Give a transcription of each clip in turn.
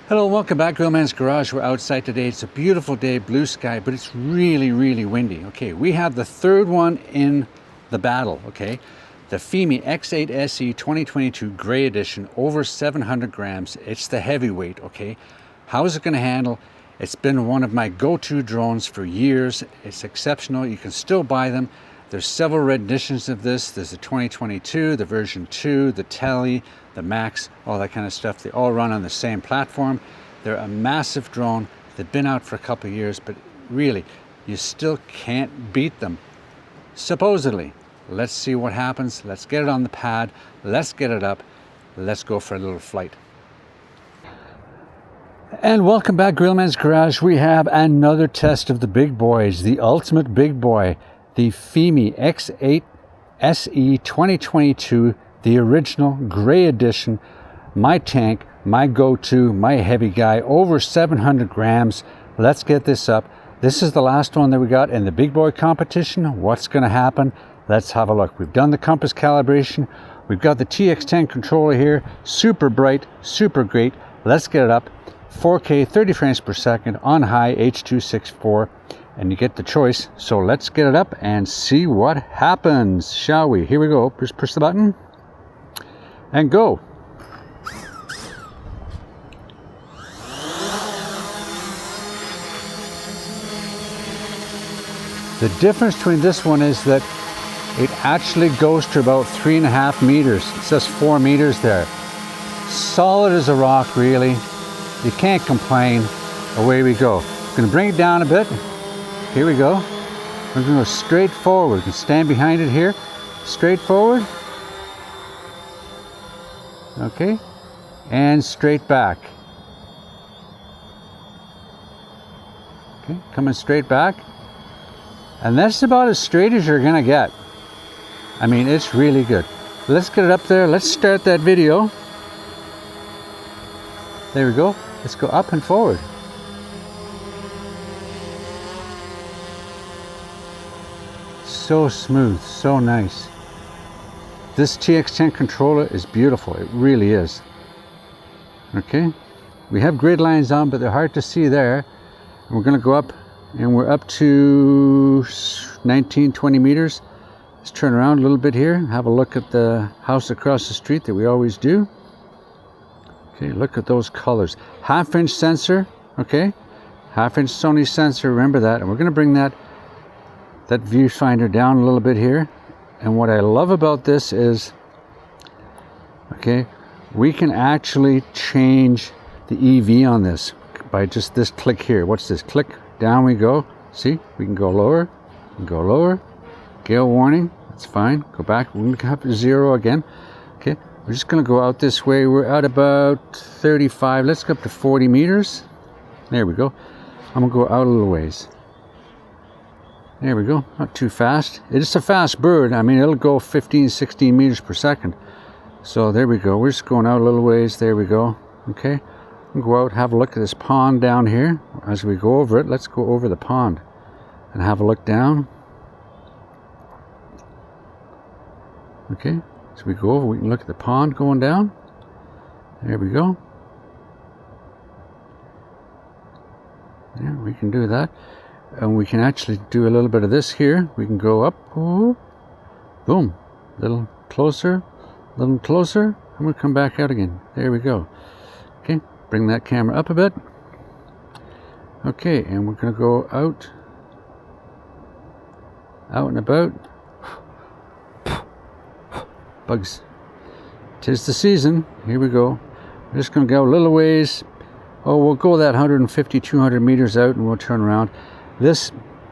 Hello, welcome back to Grillman's Garage. We're outside today. It's a beautiful day, blue sky, but it's really, really windy. Okay, we have the third one in the battle, okay? The Fimi X8SE 2022 Gray Edition, over 700 grams. It's the heavyweight, okay? How is it going to handle? It's been one of my go-to drones for years. It's exceptional. You can still buy them. There's several renditions of this. There's the 2022, the version 2, the Tele, the Max, all that kind of stuff. They all run on the same platform. They're a massive drone. They've been out for a couple of years, but really, you still can't beat them. Supposedly. Let's see what happens. Let's get it on the pad. Let's get it up. Let's go for a little flight. And welcome back, Grillman's Garage. We have another test of the big boys, the ultimate big boy, the Fimi X8SE 2022, the original Gray Edition, my tank, my go-to, my heavy guy, over 700 grams. Let's get this up. This is the last one that we got in the big boy competition. What's going to happen? Let's have a look. We've done the compass calibration. We've got the TX10 controller here. Super bright, super great. Let's get it up. 4K, 30 frames per second on high, H.264. And you get the choice. So let's get it up and see what happens, shall we? Here we go. Just push the button and go. The difference between this one is that it actually goes to about 3.5 meters. It says 4 meters there. Solid as a rock, really. You can't complain. Away we go. I'm going to bring it down a bit. Here we go. We're going to go straight forward. We can stand behind it here. Straight forward. Okay. And straight back. Okay. Coming straight back. And that's about as straight as you're going to get. I mean, it's really good. Let's get it up there. Let's start that video. There we go. Let's go up and forward. So smooth, so nice. This TX10 controller is beautiful. It really is. Okay. We have grid lines on, but they're hard to see there. And we're going to go up, and we're up to 19, 20 meters. Let's turn around a little bit here, have a look at the house across the street that we always do. Okay, look at those colors. 1/2 inch sensor, okay? 1/2 inch Sony Sensor, remember that. And we're gonna bring that viewfinder down a little bit here. And what I love about this is, okay, we can actually change the EV on this by just this click here. What's this? Click, down we go. See, we can go lower, and go lower. Gale warning, that's fine. Go back, we're gonna have 0 again. Okay, we're just gonna go out this way. We're at about 35, let's go up to 40 meters. There we go. I'm gonna go out a little ways. There we go, not too fast. It's a fast bird. I mean, it'll go 15, 16 meters per second. So there we go, we're just going out a little ways. There we go, okay. We'll go out, have a look at this pond down here. As we go over it, let's go over the pond and have a look down. Okay, so we go over, we can look at the pond going down. There we go. Yeah, we can do that. And we can actually do a little bit of this here. We can go up, oh, boom, a little closer, and we'll come back out again. There we go. Okay, bring that camera up a bit. Okay, and we're going to go out and about. Bugs. 'Tis the season. Here we go. We're just going to go a little ways. Oh, we'll go that 150, 200 meters out and we'll turn around. This,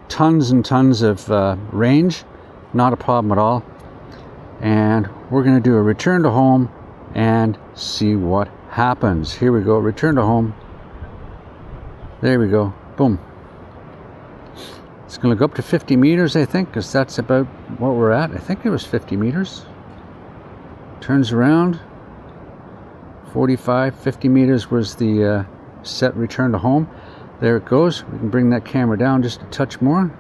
tons and tons of range. Not a problem at all. And we're going to do a return to home and see what happens. Here we go. Return to home. There we go. Boom. It's going to go up to 50 meters, I think, because that's about what we're at. I think it was 50 meters. Turns around. 45, 50 meters was the set return to home. There it goes. We can bring that camera down just a touch more.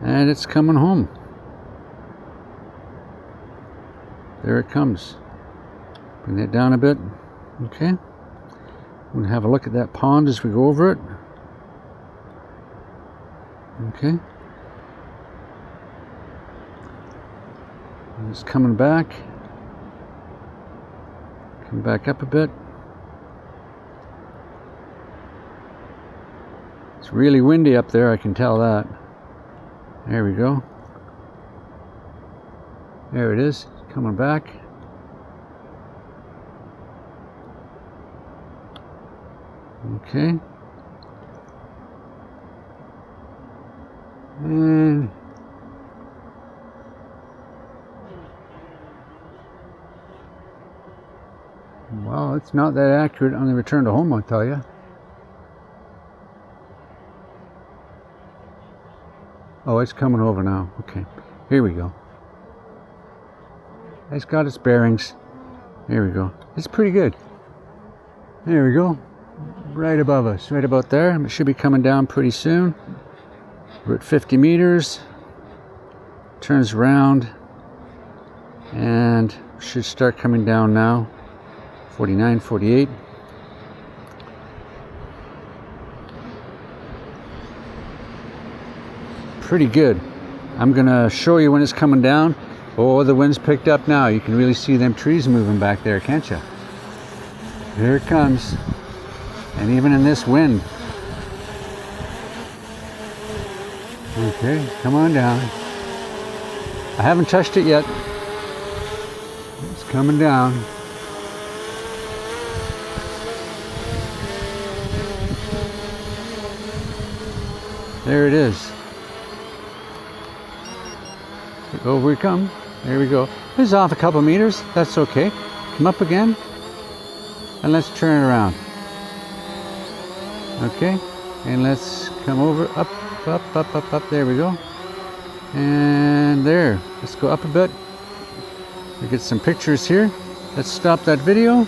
And it's coming home. There it comes. Bring that down a bit. Okay. We're going to have a look at that pond as we go over it. Okay. And it's coming back. Come back up a bit. It's really windy up there, I can tell that. There we go. There it is, coming back. Okay. And well, it's not that accurate on the return to home, I'll tell you. Oh, it's coming over now. Okay, here we go. It's got its bearings. There we go. It's pretty good. There we go. Right above us, right about there. It should be coming down pretty soon. We're at 50 meters. Turns around and should start coming down now. 49, 48. Pretty good. I'm gonna show you when it's coming down. Oh, the wind's picked up now. You can really see them trees moving back there, can't you? Here it comes. And even in this wind. Okay, come on down. I haven't touched it yet. It's coming down. There it is. Over we come. There we go. This is off a couple meters. That's okay. Come up again. And let's turn it around. Okay. And let's come over. Up, up, up, up, up. There we go. And there. Let's go up a bit. We get some pictures here. Let's stop that video.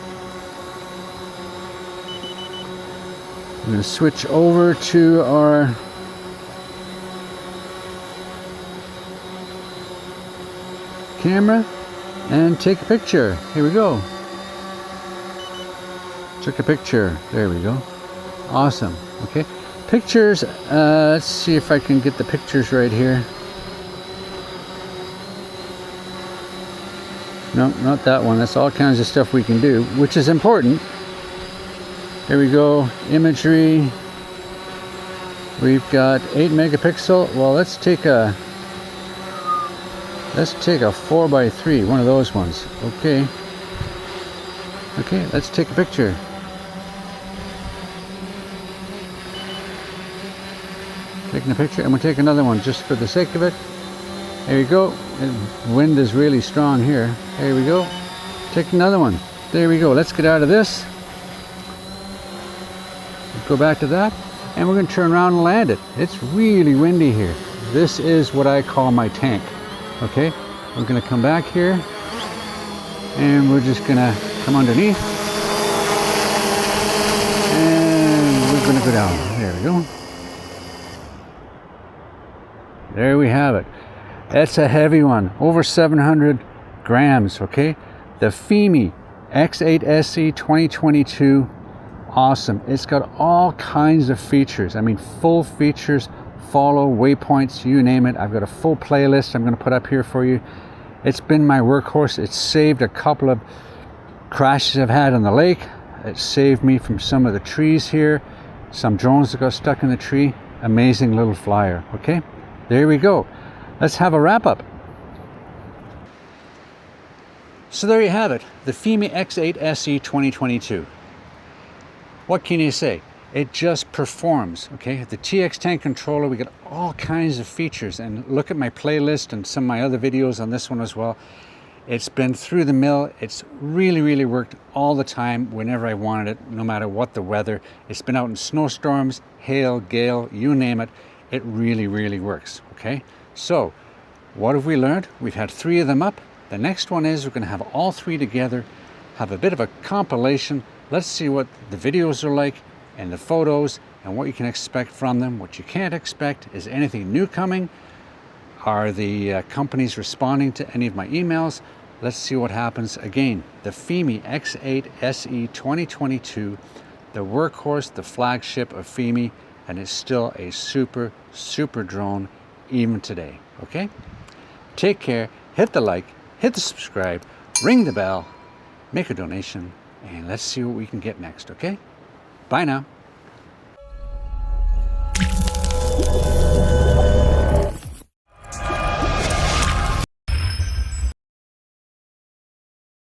I'm going to switch over to our camera and take a picture. Here we go. Took a picture. There we go. Awesome. Okay. Pictures. Let's see if I can get the pictures right here. No, not that one. That's all kinds of stuff we can do, which is important. Here we go. Imagery. We've got 8 megapixel. Well, let's take a 4x3, one of those ones. Okay. Okay, let's take a picture. Taking a picture, and we'll take another one just for the sake of it. There you go. The wind is really strong here. There we go. Take another one. There we go. Let's get out of this. Go back to that. And we're going to turn around and land it. It's really windy here. This is what I call my tank. Okay, we're going to come back here and we're just going to come underneath and we're going to go down. There we go. There we have it. That's a heavy one, over 700 grams. Okay, the Fimi X8SE 2022. Awesome. It's got all kinds of features. I mean, full features. Follow, waypoints, you name it. I've got a full playlist I'm going to put up here for you. It's been my workhorse. It's saved a couple of crashes I've had on the lake. It saved me from some of the trees here. Some drones that got stuck in the tree. Amazing little flyer. Okay, there we go. Let's have a wrap up. So there you have it, the Fimi X8SE 2022. What can you say? It just performs. Okay, the TX10 controller, we got all kinds of features, and look at my playlist and some of my other videos on this one as well. It's been through the mill. It's really worked all the time whenever I wanted it, no matter what the weather. It's been out in snowstorms, hail, gale, you name it. It really works. Okay, so what have we learned? We've had 3 of them up. The next one is we're going to have all 3 together, have a bit of a compilation. Let's see what the videos are like and the photos and what you can expect from them. What you can't expect is anything new coming. Are the companies responding to any of my emails? Let's see what happens. Again, the Fimi X8SE 2022, the workhorse, the flagship of Fimi, and it's still a super, super drone even today, okay? Take care, hit the like, hit the subscribe, ring the bell, make a donation, and let's see what we can get next, okay? Bye now.